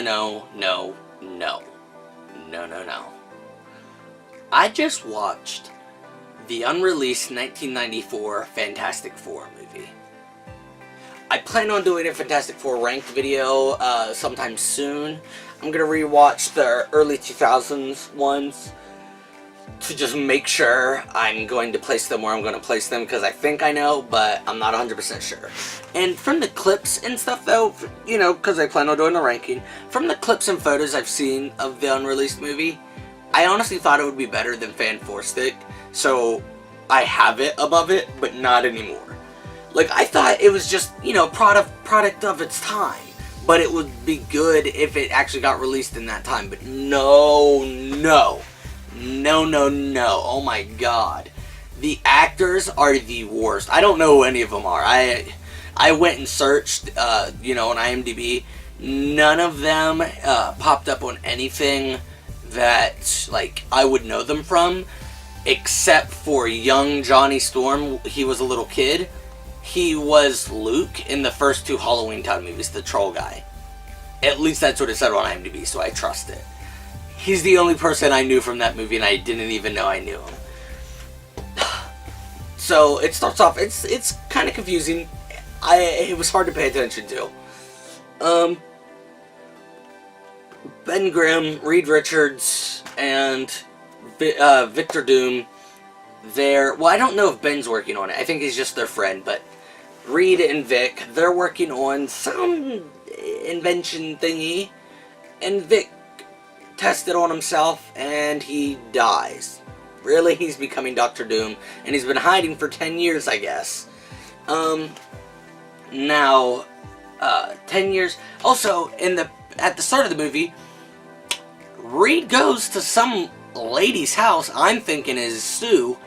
no. I just watched the unreleased 1994 Fantastic Four movie. I plan on doing a Fantastic Four ranked video sometime soon. I'm gonna rewatch the early 2000s ones to just make sure I'm going to place them where I'm going to place them, because I think I know, but I'm not 100% sure. And from the clips and stuff though, you know, because I plan on doing the ranking, from the clips and photos I've seen of the unreleased movie, I honestly thought it would be better than Fan 4 Stick, so I have it above it, but not anymore. Like, I thought it was just, you know, product of its time, but it would be good if it actually got released in that time, but no. Oh my god. The actors are the worst. I don't know who any of them are. I went and searched, you know, on IMDb. None of them popped up on anything that, like, I would know them from, except for young Johnny Storm. He was a little kid. He was Luke in the first two Halloween Town movies, the troll guy. At least that's what it said on IMDb, so I trust it. He's the only person I knew from that movie, and I didn't even know I knew him. So it starts off, it's kind of confusing. It was hard to pay attention to. Ben Grimm, Reed Richards, and Victor Doom. Well, I don't know if Ben's working on it. I think he's just their friend, but Reed and Vic, they're working on some invention thingy, and Vic tested on himself and he dies. Really, he's becoming Dr. Doom, and he's been hiding for 10 years, I guess. Now, 10 years. Also, at the start of the movie, Reed goes to some lady's house. I'm thinking is Sue,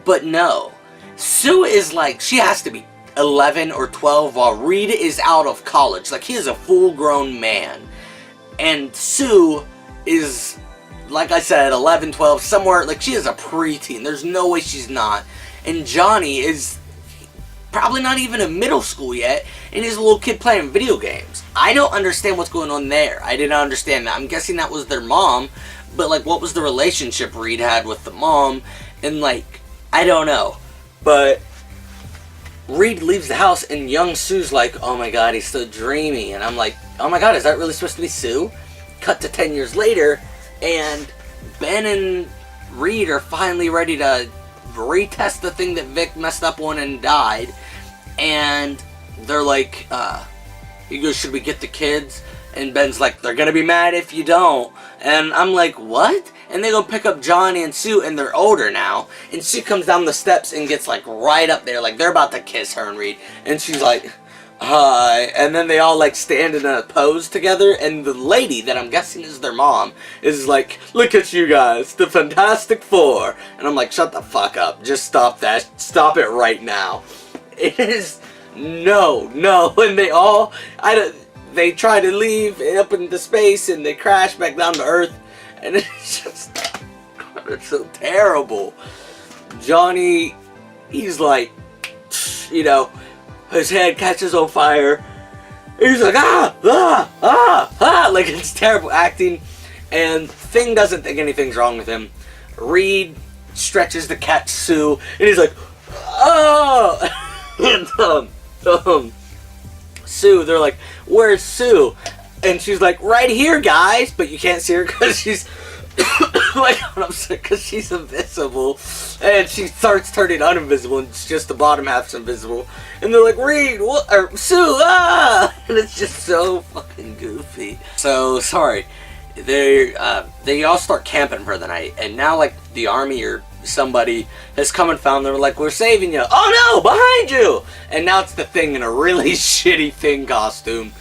but no. Sue is like, she has to be 11 or 12 while Reed is out of college. Like, he is a full-grown man. And Sue is, like I said, 11, 12, somewhere, like, she is a preteen. There's no way she's not. And Johnny is probably not even in middle school yet, and he's a little kid playing video games. I don't understand what's going on there. I didn't understand that. I'm guessing that was their mom, but, like, what was the relationship Reed had with the mom? And, like, I don't know. But Reed leaves the house, and young Sue's like, oh my god, he's so dreamy. And I'm like, oh my god, is that really supposed to be Sue? Cut to 10 years later, and Ben and Reed are finally ready to retest the thing that Vic messed up on and died. And they're like, he goes, should we get the kids? And Ben's like, they're gonna be mad if you don't. And I'm like, what? And they go pick up Johnny and Sue, and they're older now. And Sue comes down the steps and gets, like, right up there, like, they're about to kiss her and Reed. And she's like, hi. And then they all, like, stand in a pose together, and the lady, that I'm guessing is their mom, is like, look at you guys, the Fantastic Four. And I'm like, shut the fuck up. Just stop that. Stop it right now. It is, no. And they all, they try to leave up into space, and they crash back down to Earth. And it's just, God, it's so terrible. Johnny, he's like, you know, his head catches on fire. He's like, like, it's terrible acting. And Thing doesn't think anything's wrong with him. Reed stretches to catch Sue, and he's like, oh! And, Sue, they're like, where's Sue? And she's like, right here, guys. But you can't see her because she's, like, because she's invisible. And she starts turning uninvisible, and it's just the bottom half's invisible. And they're like, Reed, what? Or Sue, ah! And it's just so fucking goofy. So, sorry. They all start camping for the night. And now, like, the army or somebody has come and found them. Like, we're saving you. Oh, no, behind you! And now it's the Thing in a really shitty Thing costume.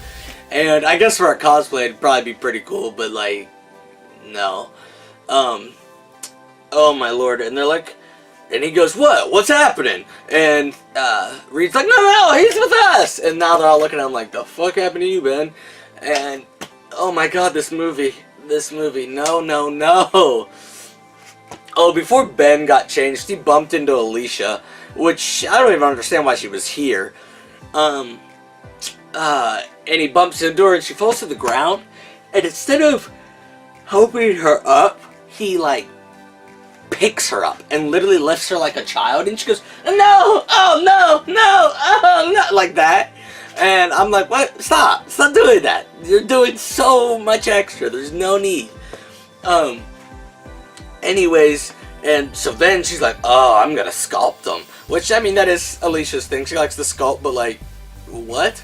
And I guess for a cosplay, it'd probably be pretty cool, but, like, no. Oh my lord. And they're like, and he goes, what? What's happening? And, Reed's like, no, he's with us! And now they're all looking at him like, the fuck happened to you, Ben? And, oh my god, this movie, no. Oh, before Ben got changed, he bumped into Alicia, which, I don't even understand why she was here. And he bumps into her, and she falls to the ground, And instead of helping her up, he like picks her up and literally lifts her like a child, and she goes, no, oh no, no, oh no, like that. And I'm like, what? Stop doing that. You're doing so much extra. There's no need. Anyways, and so then she's like, oh, I'm gonna sculpt them. Which, I mean, that is Alicia's thing. She likes to sculpt, but like, what?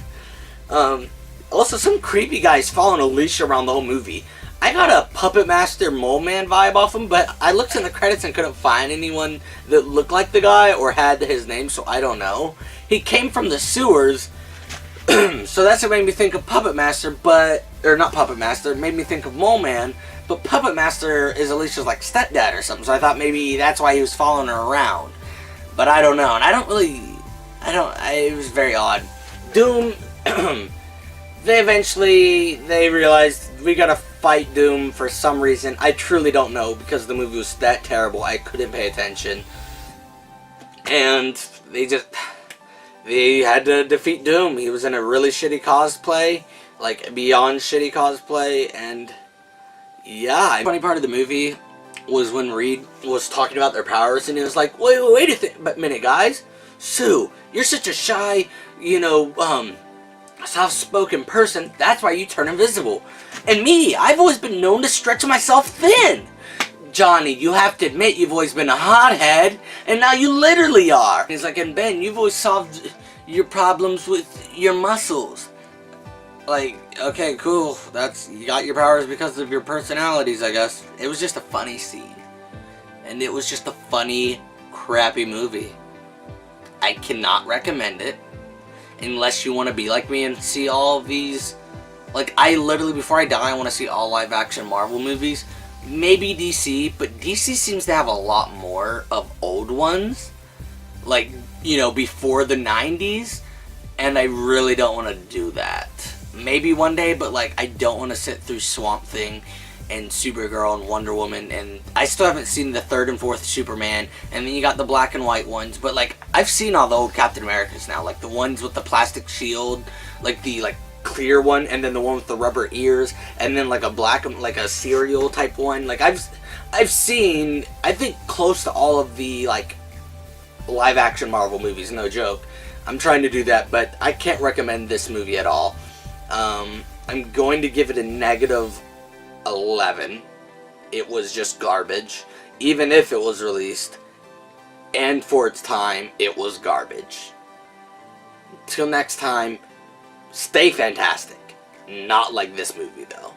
Also, some creepy guys following Alicia around the whole movie. I got a Puppet Master Mole Man vibe off him, but I looked in the credits and couldn't find anyone that looked like the guy or had his name, so I don't know. He came from the sewers, so that's what made me think of Puppet Master, but, or not Puppet Master, made me think of Mole Man, but Puppet Master is Alicia's like stepdad or something, so I thought maybe that's why he was following her around. But I don't know, and I don't really, it was very odd. Doom, they realized we gotta fight Doom for some reason. I truly don't know, because the movie was that terrible, I couldn't pay attention. And they had to defeat Doom. He was in a really shitty cosplay, like beyond shitty cosplay, and yeah. The funny part of the movie was when Reed was talking about their powers, and he was like, wait a minute, guys. Sue, you're such a shy, soft-spoken person, that's why you turn invisible. And me, I've always been known to stretch myself thin. Johnny, you have to admit you've always been a hothead, and now you literally are. He's like, and Ben, you've always solved your problems with your muscles. Like, okay, cool, you got your powers because of your personalities, I guess. It was just a funny scene. And it was just a funny, crappy movie. I cannot recommend it. Unless you want to be like me and see all of these. Like, I literally, before I die, I want to see all live-action Marvel movies. Maybe DC, but DC seems to have a lot more of old ones. Like, before the 90s. And I really don't want to do that. Maybe one day, but like, I don't want to sit through Swamp Thing and Supergirl and Wonder Woman, and I still haven't seen the 3rd and 4th Superman, and then you got the black and white ones, but like, I've seen all the old Captain Americas now, like the ones with the plastic shield, like the clear one, and then the one with the rubber ears, and then like a black, like a cereal type one. Like, I've seen, I think, close to all of the like live action Marvel movies, no joke. I'm trying to do that, but I can't recommend this movie at all. I'm going to give it a negative 11. It was just garbage. Even if it was released, and for its time, it was garbage. Till next time, stay fantastic. Not like this movie, though.